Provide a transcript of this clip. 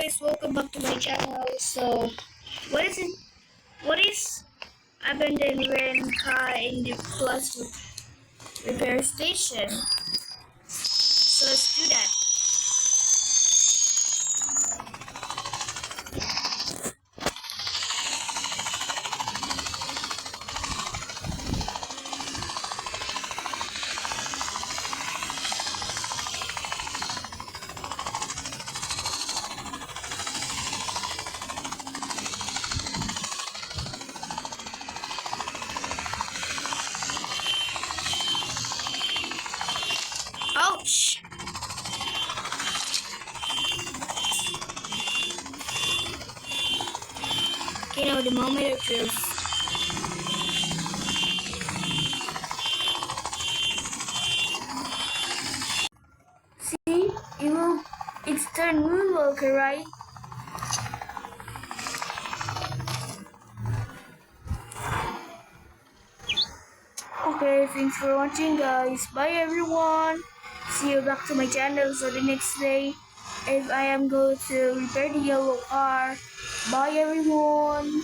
guys, welcome back to my channel. So, what is it? What is abandoned when car in the plus repair station? So let's do that. Ouch! Okay, now the moment of truth. See, it's turned moonwalker, right? Okay, thanks for watching, guys. Bye, everyone. See you back to my channel. So the next day, if I am going to repair the yellow car. Bye, everyone.